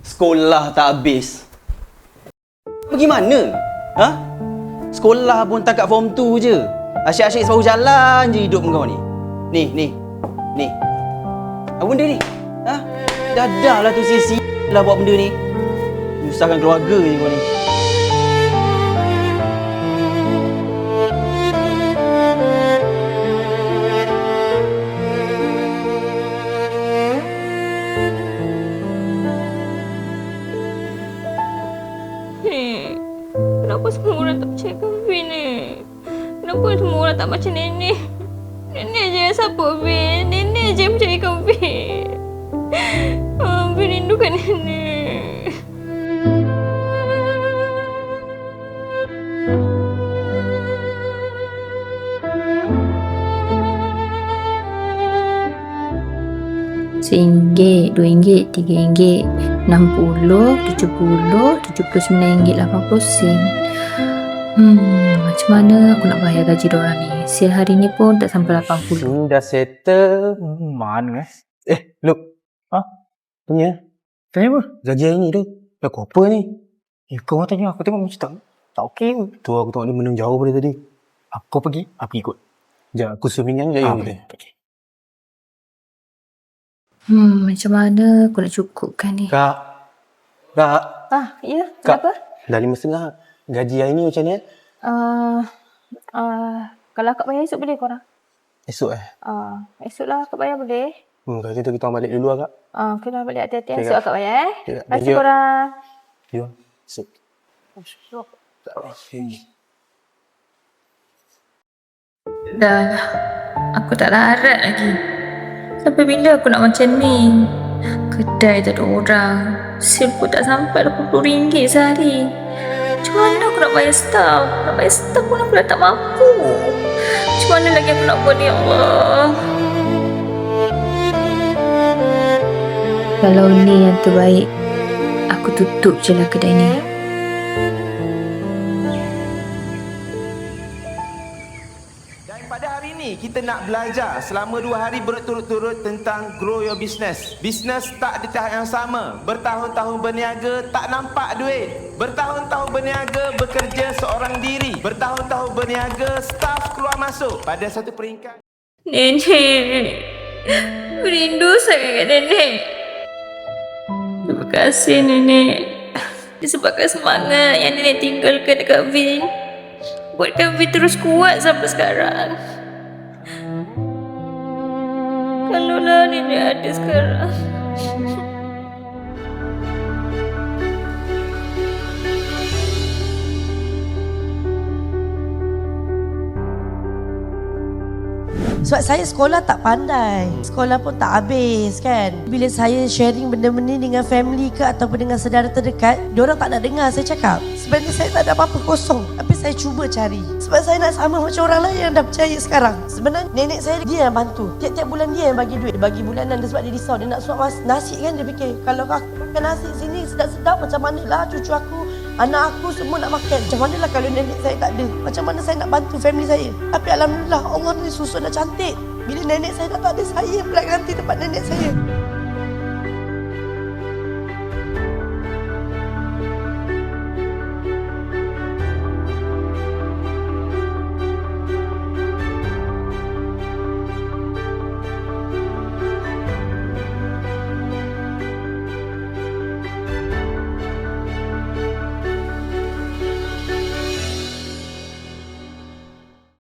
Sekolah tak habis. Pergi mana? Ha? Sekolah pun tak kat form 2 je. Asyik-asyik sebahu jalan je hidup kau ni. Ni. Apa benda ni? Ha? Dah lah tu sia-sia lah buat benda ni. Menyusahkan keluarga je kau ni. Kenapa semua orang tak percaya Fin ni? Kenapa semua orang tak macam nenek? Nenek je yang support Fin. Nenek je yang percayakan Fin. Fin rindukan nenek. RM1, RM2, RM3, RM60, RM70, RM79, RM80. Macam mana aku nak bayar gaji diorang ni? Sehari ni pun tak sampai RM80. Dah settle. Mana Look. Ha? Tanya apa? Gaji hari ni tu. Aku apa ni? kau orang tanya aku tengok macam tak okey pun. Tu aku tengok dia menung jauh pada tadi. Kau pergi, aku ikut. Sekejap, aku swimming je. Pergi. Macam mana aku nak cukupkan ni? Kak. Ya, Kak. kenapa? Dah 5.5. Gaji hari ni macam ni? Kalau akak bayar esok boleh korang? Esok Esok lah akak bayar boleh? Kalau gitu kita orang balik dulu lah kak. Okay lah, balik hati-hati. Okay, Esok Kak. akak bayar Okay, Kak. Terima Thank kasih you. korang. You. Esok. Dah lah. Aku tak larat lagi. Sampai bila aku nak macam ni? Kedai tak ada orang. Sil pun tak sampai RM80 sehari. Macam mana aku nak bayar staff? Nak bayar staff pun aku dah tak mampu. Macam mana lagi aku nak buat ni, Allah? Kalau ni yang terbaik, aku tutup je lah kedai ni. Dan pada hari ini kita nak belajar selama 2 hari berturut-turut tentang grow your business. Bisnes tak di tahap yang sama. Bertahun-tahun berniaga tak nampak duit. Bertahun-tahun berniaga bekerja seorang diri. Bertahun-tahun berniaga staf keluar masuk. Pada satu peringkat. Nenek. Rindu sangat kat nenek. Terima kasih nenek. Disebabkan semangat yang nenek tinggalkan dekat Fin, buatkan Fin terus kuat sampai sekarang. Kalaulah nenek ada sekarang. Sebab saya sekolah tak pandai. Sekolah pun tak habis kan. Bila saya sharing benda-benda dengan family ke ataupun dengan saudara terdekat, diorang tak nak dengar saya cakap. Sebenarnya saya tak ada apa-apa, kosong. Tapi saya cuba cari. Sebab saya nak sama macam orang lain yang dah percaya sekarang. Sebenarnya nenek saya dia yang bantu. Tiap-tiap bulan dia yang bagi duit. Dia bagi bulanan dia sebab dia risau. Dia nak suap nasi kan, dia fikir kalau aku makan nasi sini sedap-sedap macam manalah cucu aku, anak aku semua nak makan. Macam manalah kalau nenek saya tak ada. Macam mana saya nak bantu family saya? Tapi alhamdulillah Allah ni susun dah cantik. Bila nenek saya dah tak ada, saya pula ganti tempat nenek saya.